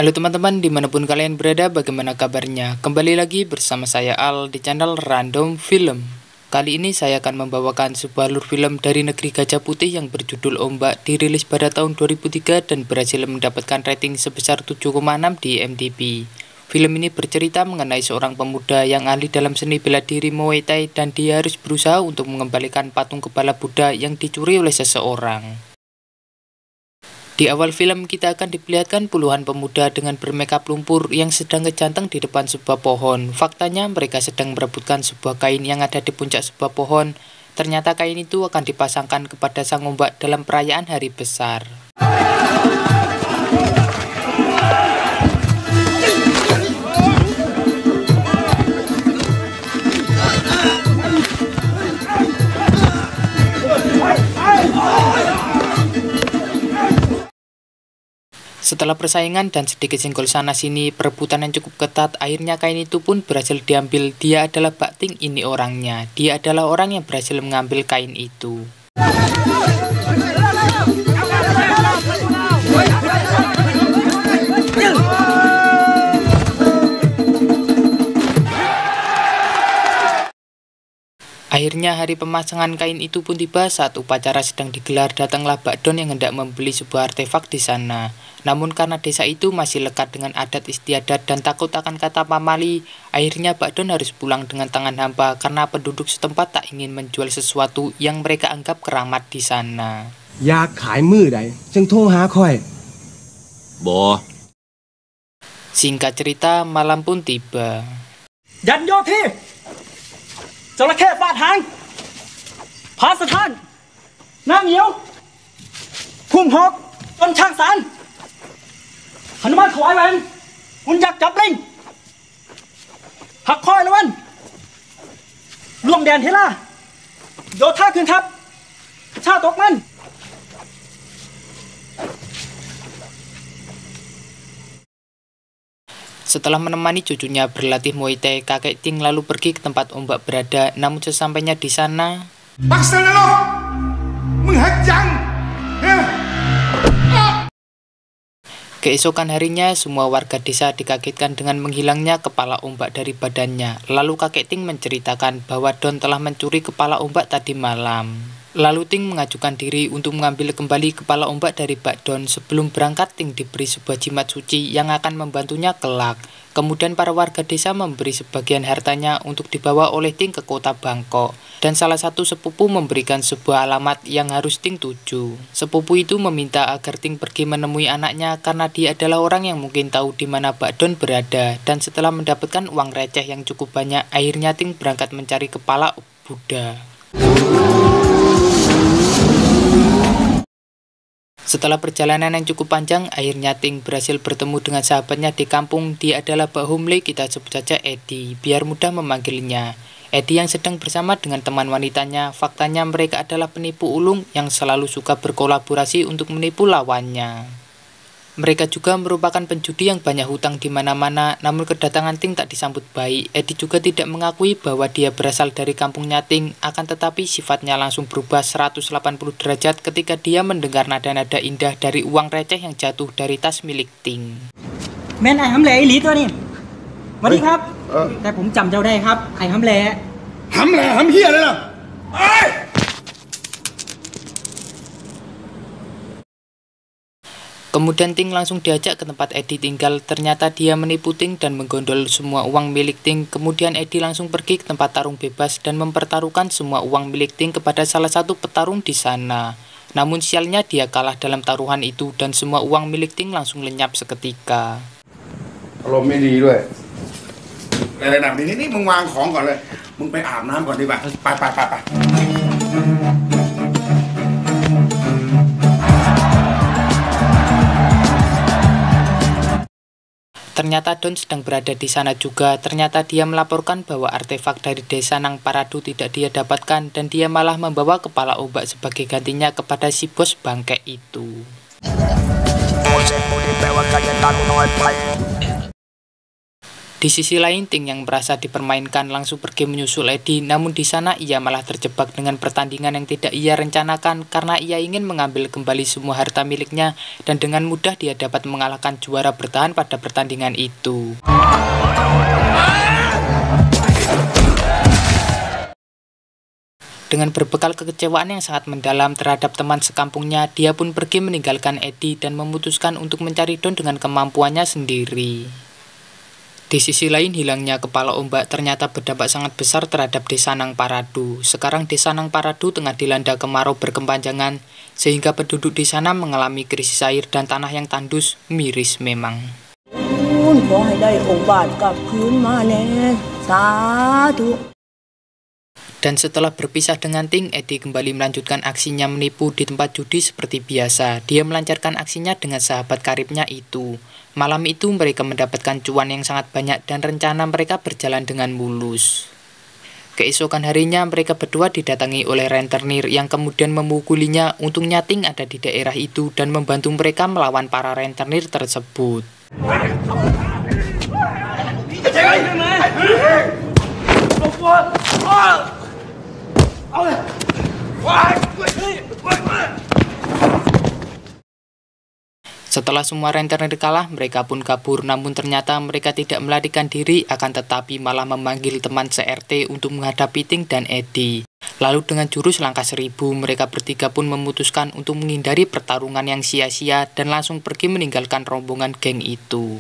Halo teman-teman, dimanapun kalian berada, bagaimana kabarnya? Kembali lagi bersama saya Al di channel Random Film. Kali ini saya akan membawakan sebuah alur film dari negeri Gajah Putih yang berjudul Ombak, dirilis pada tahun 2003 dan berhasil mendapatkan rating sebesar 7,6 di IMDb. Film ini bercerita mengenai seorang pemuda yang ahli dalam seni bela diri Muay Thai dan dia harus berusaha untuk mengembalikan patung kepala Buddha yang dicuri oleh seseorang. Di awal film kita akan diperlihatkan puluhan pemuda dengan bermakeup lumpur yang sedang ngejanteng di depan sebuah pohon. Faktanya mereka sedang merebutkan sebuah kain yang ada di puncak sebuah pohon. Ternyata kain itu akan dipasangkan kepada sang ombak dalam perayaan hari besar. Setelah persaingan dan sedikit singgol sana-sini, perebutan yang cukup ketat, akhirnya kain itu pun berhasil diambil. Dia adalah Bak Ting, ini orangnya. Dia adalah orang yang berhasil mengambil kain itu. Akhirnya hari pemasangan kain itu pun tiba. Saat upacara sedang digelar, datanglah Bak Don yang hendak membeli sebuah artefak di sana. Namun karena desa itu masih lekat dengan adat istiadat dan takut akan kata pamali, akhirnya Bak Don harus pulang dengan tangan hampa karena penduduk setempat tak ingin menjual sesuatu yang mereka anggap keramat di sana. Ya khaiมือใดจึงโทรหาข้อย Bo. Singkat cerita, malam pun tiba. ยันโยธีจระเข้ฟาดหางพาสถานน้ำเหนียวพุ่มหอกต้นช่างสารหนุมานถวายแหวนหุ่นยักษ์จับลิงหักคอยละวันล่วงแดนเทล่าโยธาขึ้นทัพชาตกมัน Setelah menemani cucunya berlatih Muay Thai, kakek Ting lalu pergi ke tempat ombak berada. Namun sesampainya di sana, keesokan harinya semua warga desa dikagetkan dengan menghilangnya kepala ombak dari badannya. Lalu kakek Ting menceritakan bahwa Don telah mencuri kepala ombak tadi malam. Lalu Ting mengajukan diri untuk mengambil kembali kepala ombak dari Bak Don. Sebelum berangkat, Ting diberi sebuah jimat suci yang akan membantunya kelak. Kemudian para warga desa memberi sebagian hartanya untuk dibawa oleh Ting ke kota Bangkok. Dan salah satu sepupu memberikan sebuah alamat yang harus Ting tuju. Sepupu itu meminta agar Ting pergi menemui anaknya karena dia adalah orang yang mungkin tahu di mana Bak Don berada. Dan setelah mendapatkan uang receh yang cukup banyak, akhirnya Ting berangkat mencari kepala Buddha. Setelah perjalanan yang cukup panjang, akhirnya Ting berhasil bertemu dengan sahabatnya di kampung. Dia adalah Mbak Humli, kita sebut saja Edi, biar mudah memanggilnya. Edi yang sedang bersama dengan teman wanitanya. Faktanya mereka adalah penipu ulung yang selalu suka berkolaborasi untuk menipu lawannya. Mereka juga merupakan penjudi yang banyak hutang di mana-mana. Namun kedatangan Ting tak disambut baik. Edi juga tidak mengakui bahwa dia berasal dari kampungnya Ting. Akan tetapi sifatnya langsung berubah 180 derajat ketika dia mendengar nada-nada indah dari uang receh yang jatuh dari tas milik Ting. แม่นไอ้หำแหล่อีหลีตัวนี้สวัสดีครับแต่ผมจำเจ้าได้ครับไอ้หำแหล่หำแหล่หำเหี้ยเลยล่ะ Kemudian Ting langsung diajak ke tempat Edi tinggal. Ternyata dia menipu Ting dan menggondol semua uang milik Ting. Kemudian Edi langsung pergi ke tempat tarung bebas dan mempertaruhkan semua uang milik Ting kepada salah satu petarung di sana. Namun sialnya dia kalah dalam taruhan itu dan semua uang milik Ting langsung lenyap seketika. อารมณ์ไม่ดีด้วยอะไรแบบนี้นี่มึงวางของก่อนเลยมึงไปอาบน้ำก่อนดีกว่าไป Ternyata Don sedang berada di sana juga. Ternyata dia melaporkan bahwa artefak dari desa Nang Paradu tidak dia dapatkan dan dia malah membawa kepala ombak sebagai gantinya kepada si bos bangke itu. Di sisi lain, Ting yang merasa dipermainkan langsung pergi menyusul Eddie, namun di sana ia malah terjebak dengan pertandingan yang tidak ia rencanakan karena ia ingin mengambil kembali semua harta miliknya dan dengan mudah dia dapat mengalahkan juara bertahan pada pertandingan itu. Dengan berbekal kekecewaan yang sangat mendalam terhadap teman sekampungnya, dia pun pergi meninggalkan Eddie dan memutuskan untuk mencari Don dengan kemampuannya sendiri. Di sisi lain, hilangnya kepala ombak ternyata berdampak sangat besar terhadap Desa Nang Paradu. Sekarang Desa Nang Paradu tengah dilanda kemarau berkepanjangan, sehingga penduduk di sana mengalami krisis air dan tanah yang tandus, miris memang. Dan setelah berpisah dengan Ting, Eddie kembali melanjutkan aksinya menipu di tempat judi seperti biasa. Dia melancarkan aksinya dengan sahabat karibnya itu. Malam itu mereka mendapatkan cuan yang sangat banyak dan rencana mereka berjalan dengan mulus. Keesokan harinya mereka berdua didatangi oleh rentenir yang kemudian memukulinya. Untungnya Ting ada di daerah itu dan membantu mereka melawan para rentenir tersebut. Setelah semua rentenir kalah, mereka pun kabur, namun ternyata mereka tidak melarikan diri, akan tetapi malah memanggil teman se-RT untuk menghadapi Ting dan Eddie. Lalu dengan jurus langkah 1000, mereka bertiga pun memutuskan untuk menghindari pertarungan yang sia-sia dan langsung pergi meninggalkan rombongan geng itu.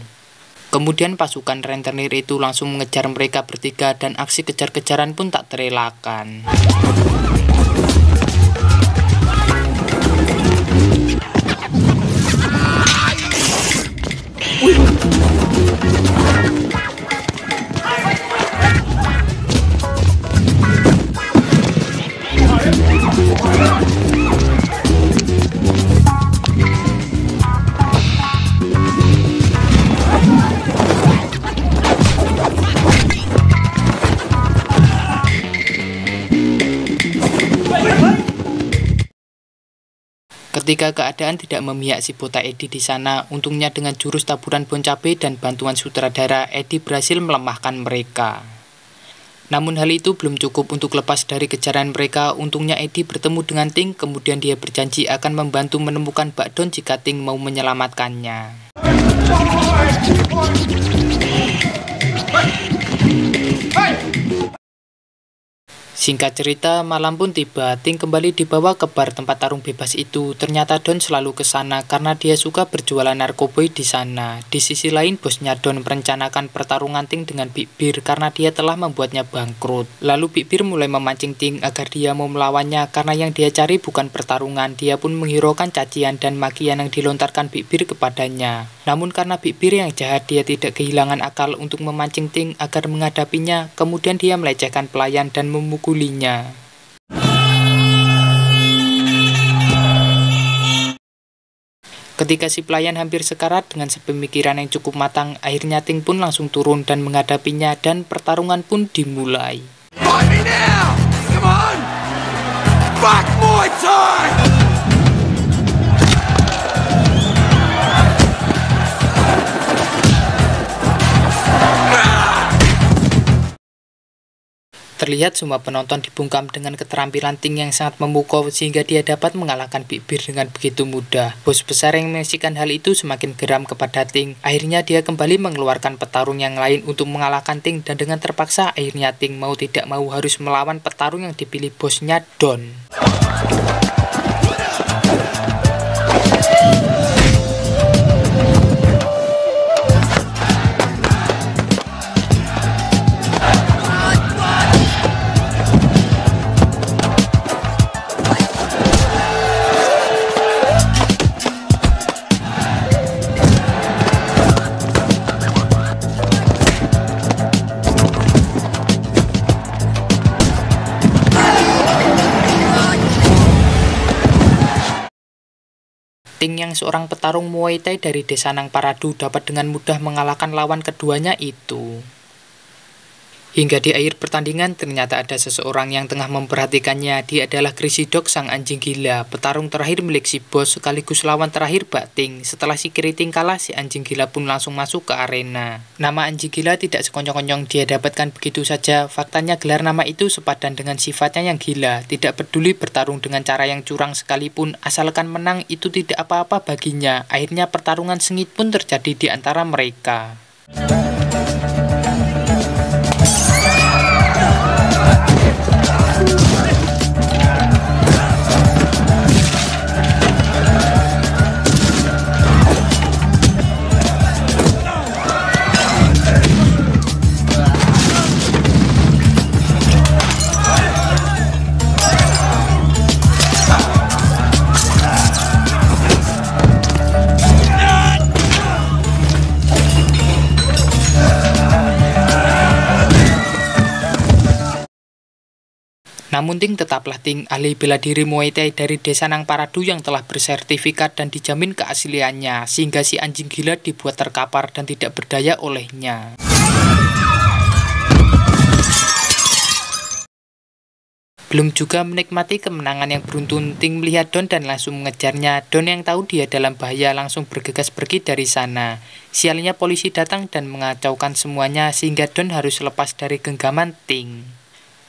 Kemudian pasukan rentenir itu langsung mengejar mereka bertiga dan aksi kejar-kejaran pun tak terelakkan. Ketika keadaan tidak memihak si botak Eddie di sana, untungnya dengan jurus taburan bon cabe dan bantuan sutradara, Eddie berhasil melemahkan mereka. Namun hal itu belum cukup untuk lepas dari kejaran mereka. Untungnya Eddie bertemu dengan Ting, kemudian dia berjanji akan membantu menemukan Mbak Don jika Ting mau menyelamatkannya. Singkat cerita, malam pun tiba. Ting kembali dibawa ke bar tempat tarung bebas itu. Ternyata Don selalu ke sana karena dia suka berjualan narkoboy di sana. Di sisi lain, bosnya Don merencanakan pertarungan Ting dengan Big Bear karena dia telah membuatnya bangkrut. Lalu Big Bear mulai memancing Ting agar dia mau melawannya karena yang dia cari bukan pertarungan. Dia pun menghiraukan cacian dan makian yang dilontarkan Big Bear kepadanya. Namun karena Big Bear yang jahat, dia tidak kehilangan akal untuk memancing Ting agar menghadapinya. Kemudian dia melecehkan pelayan dan memukulinya. Ketika si pelayan hampir sekarat, dengan sepemikiran yang cukup matang, akhirnya Ting pun langsung turun dan menghadapinya dan pertarungan pun dimulai. Fight me now! Come on! Back my time! Terlihat semua penonton dibungkam dengan keterampilan Ting yang sangat memukau sehingga dia dapat mengalahkan Big Bear dengan begitu mudah. Bos besar yang menyaksikan hal itu semakin geram kepada Ting. Akhirnya dia kembali mengeluarkan petarung yang lain untuk mengalahkan Ting dan dengan terpaksa akhirnya Ting mau tidak mau harus melawan petarung yang dipilih bosnya Don. Ting yang seorang petarung Muay Thai dari Desa Nang Paradu dapat dengan mudah mengalahkan lawan keduanya itu. Hingga di akhir pertandingan ternyata ada seseorang yang tengah memperhatikannya. Dia adalah Crazy Dog, sang anjing gila, petarung terakhir milik si bos sekaligus lawan terakhir Mbak Ting. Setelah si keriting kalah, si anjing gila pun langsung masuk ke arena. Nama anjing gila tidak sekonyong-konyong dia dapatkan begitu saja. Faktanya gelar nama itu sepadan dengan sifatnya yang gila. Tidak peduli bertarung dengan cara yang curang sekalipun, asalkan menang itu tidak apa-apa baginya. Akhirnya pertarungan sengit pun terjadi di antara mereka. Namun Ting tetaplah Ting, ahli bela diri Muay Thai dari desa Nang Paradu yang telah bersertifikat dan dijamin keasliannya, sehingga si anjing gila dibuat terkapar dan tidak berdaya olehnya. Belum juga menikmati kemenangan yang beruntun, Ting melihat Don dan langsung mengejarnya. Don yang tahu dia dalam bahaya langsung bergegas pergi dari sana. Sialnya polisi datang dan mengacaukan semuanya sehingga Don harus lepas dari genggaman Ting.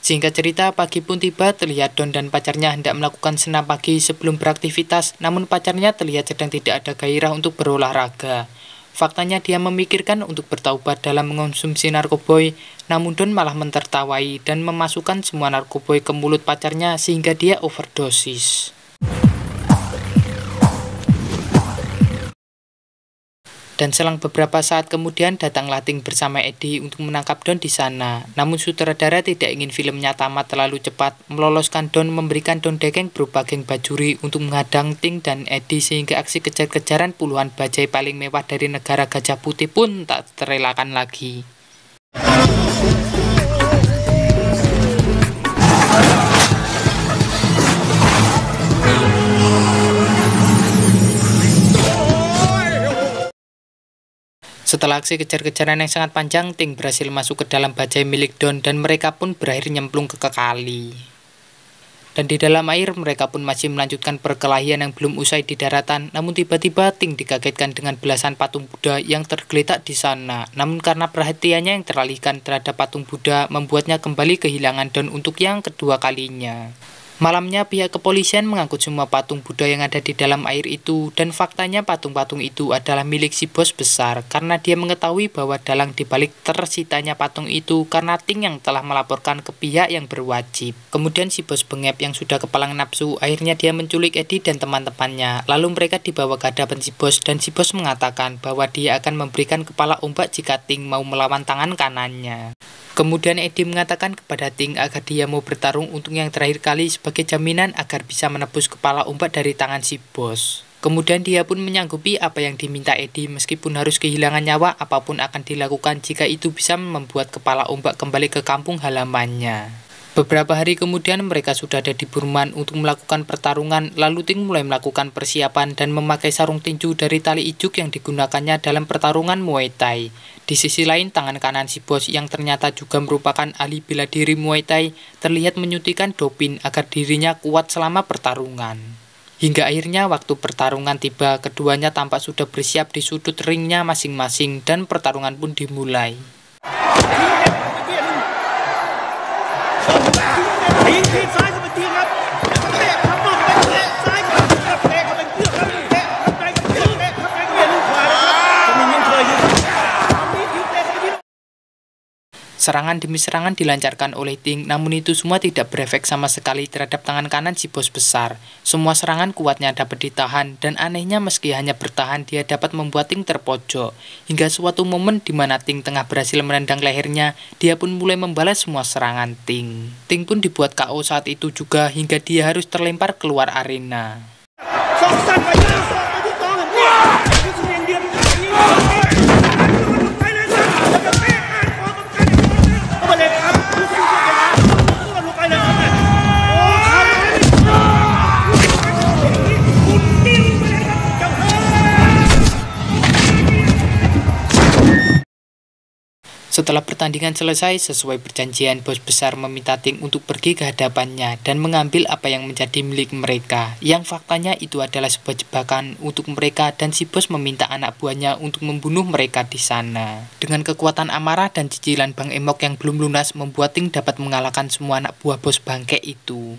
Singkat cerita, pagi pun tiba, terlihat Don dan pacarnya hendak melakukan senam pagi sebelum beraktivitas, namun pacarnya terlihat sedang tidak ada gairah untuk berolahraga. Faktanya dia memikirkan untuk bertaubat dalam mengonsumsi narkoboy, namun Don malah mentertawai dan memasukkan semua narkoboy ke mulut pacarnya sehingga dia overdosis. Dan selang beberapa saat kemudian datanglah Ting bersama Eddie untuk menangkap Don di sana. Namun sutradara tidak ingin filmnya tamat terlalu cepat, meloloskan Don, memberikan Don dekeng berupa geng bajuri untuk menghadang Ting dan Eddie sehingga aksi kejar-kejaran puluhan bajai paling mewah dari negara Gajah Putih pun tak terelakkan lagi. Setelah aksi kejar-kejaran yang sangat panjang, Ting berhasil masuk ke dalam bajai milik Don dan mereka pun berakhir nyemplung ke kali. Dan di dalam air mereka pun masih melanjutkan perkelahian yang belum usai di daratan. Namun tiba-tiba Ting dikagetkan dengan belasan patung Buddha yang tergeletak di sana. Namun karena perhatiannya yang teralihkan terhadap patung Buddha membuatnya kembali kehilangan Don untuk yang kedua kalinya. Malamnya pihak kepolisian mengangkut semua patung Buddha yang ada di dalam air itu, dan faktanya patung-patung itu adalah milik si bos besar karena dia mengetahui bahwa dalang dibalik tersitanya patung itu karena Ting yang telah melaporkan ke pihak yang berwajib. Kemudian si bos bengep yang sudah kepalang nafsu, akhirnya dia menculik Eddie dan teman-temannya. Lalu mereka dibawa ke hadapan si bos dan si bos mengatakan bahwa dia akan memberikan kepala ombak jika Ting mau melawan tangan kanannya. Kemudian Eddie mengatakan kepada Ting agar dia mau bertarung untuk yang terakhir kali sebagai jaminan agar bisa menebus kepala ombak dari tangan si bos. Kemudian dia pun menyanggupi apa yang diminta Eddie meskipun harus kehilangan nyawa, apapun akan dilakukan jika itu bisa membuat kepala ombak kembali ke kampung halamannya. Beberapa hari kemudian mereka sudah ada di Burman untuk melakukan pertarungan, lalu Ting mulai melakukan persiapan dan memakai sarung tinju dari tali ijuk yang digunakannya dalam pertarungan Muay Thai. Di sisi lain, tangan kanan si bos yang ternyata juga merupakan ahli bela diri Muay Thai terlihat menyuntikkan doping agar dirinya kuat selama pertarungan. Hingga akhirnya waktu pertarungan tiba, keduanya tampak sudah bersiap di sudut ringnya masing-masing dan pertarungan pun dimulai. Serangan demi serangan dilancarkan oleh Ting, namun itu semua tidak berefek sama sekali terhadap tangan kanan si bos besar. Semua serangan kuatnya dapat ditahan, dan anehnya meski hanya bertahan, dia dapat membuat Ting terpojok. Hingga suatu momen di mana Ting tengah berhasil menendang lehernya, dia pun mulai membalas semua serangan Ting. Ting pun dibuat KO saat itu juga, hingga dia harus terlempar keluar arena. Setelah pertandingan selesai, sesuai perjanjian, bos besar meminta Ting untuk pergi ke hadapannya dan mengambil apa yang menjadi milik mereka. Yang faktanya itu adalah sebuah jebakan untuk mereka dan si bos meminta anak buahnya untuk membunuh mereka di sana. Dengan kekuatan amarah dan cicilan Bang Emok yang belum lunas, membuat Ting dapat mengalahkan semua anak buah bos bangke itu.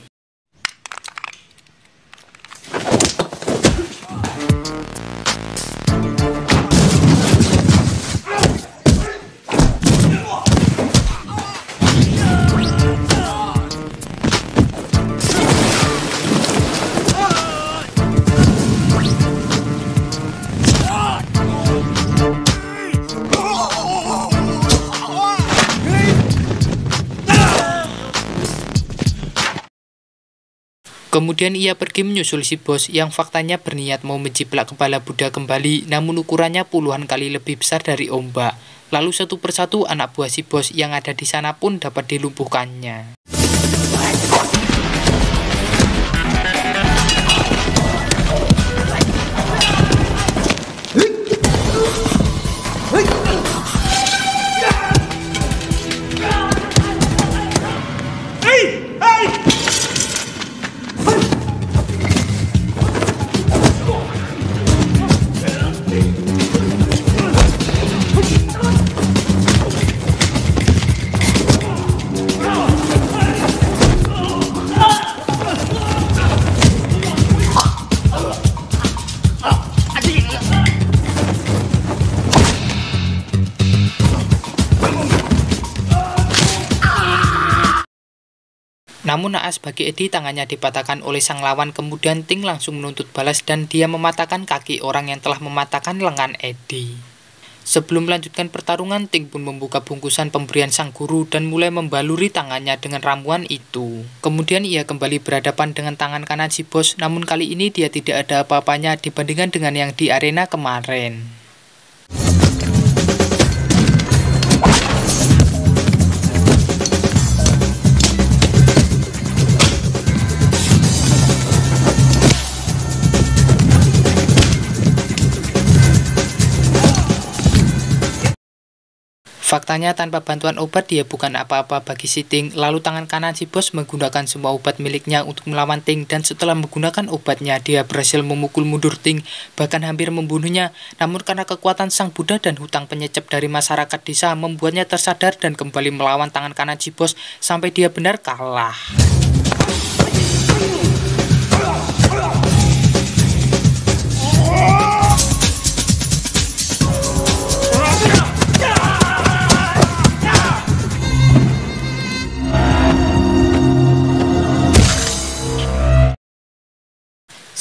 Kemudian ia pergi menyusul si bos yang faktanya berniat mau menjiplak kepala Buddha kembali, namun ukurannya puluhan kali lebih besar dari ombak. Lalu satu persatu anak buah si bos yang ada di sana pun dapat dilumpuhkannya. Namun naas bagi Eddie, tangannya dipatahkan oleh sang lawan. Kemudian Ting langsung menuntut balas dan dia mematahkan kaki orang yang telah mematahkan lengan Eddie. Sebelum melanjutkan pertarungan, Ting pun membuka bungkusan pemberian sang guru dan mulai membaluri tangannya dengan ramuan itu. Kemudian ia kembali berhadapan dengan tangan kanan si bos, namun kali ini dia tidak ada apa-apanya dibandingkan dengan yang di arena kemarin. Faktanya tanpa bantuan obat dia bukan apa-apa bagi si Ting. Lalu tangan kanan si bos menggunakan semua obat miliknya untuk melawan Ting, dan setelah menggunakan obatnya dia berhasil memukul mundur Ting, bahkan hampir membunuhnya. Namun karena kekuatan sang Buddha dan hutang penyecap dari masyarakat desa membuatnya tersadar dan kembali melawan tangan kanan si bos sampai dia benar kalah.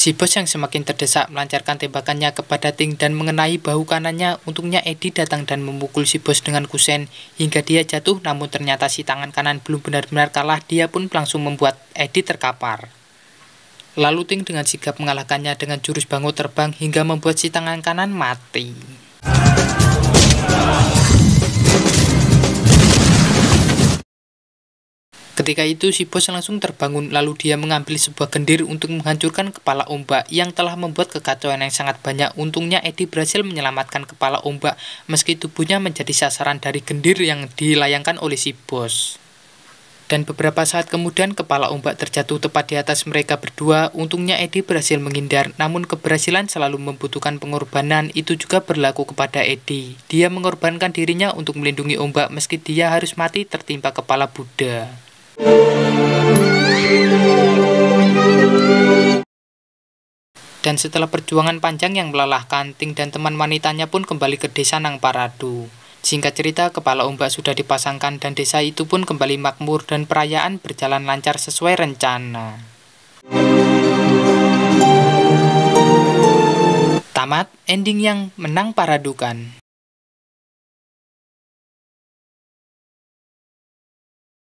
Si bos yang semakin terdesak melancarkan tembakannya kepada Ting dan mengenai bahu kanannya. Untungnya Eddie datang dan memukul si bos dengan kusen hingga dia jatuh, namun ternyata si tangan kanan belum benar-benar kalah. Dia pun langsung membuat Eddie terkapar. Lalu Ting dengan sigap mengalahkannya dengan jurus bango terbang hingga membuat si tangan kanan mati. Ketika itu si bos langsung terbangun, lalu dia mengambil sebuah gendir untuk menghancurkan kepala ombak yang telah membuat kekacauan yang sangat banyak. Untungnya Eddie berhasil menyelamatkan kepala ombak meski tubuhnya menjadi sasaran dari gendir yang dilayangkan oleh si bos. Dan beberapa saat kemudian kepala ombak terjatuh tepat di atas mereka berdua. Untungnya Eddie berhasil menghindar, namun keberhasilan selalu membutuhkan pengorbanan. Itu juga berlaku kepada Eddie. Dia mengorbankan dirinya untuk melindungi ombak meski dia harus mati tertimpa kepala Buddha. Dan setelah perjuangan panjang yang melelahkan, Ting dan teman wanitanya pun kembali ke desa Nang Paradu. Singkat cerita, kepala ombak sudah dipasangkan dan desa itu pun kembali makmur dan perayaan berjalan lancar sesuai rencana. Tamat, ending yang menang Paradu kan.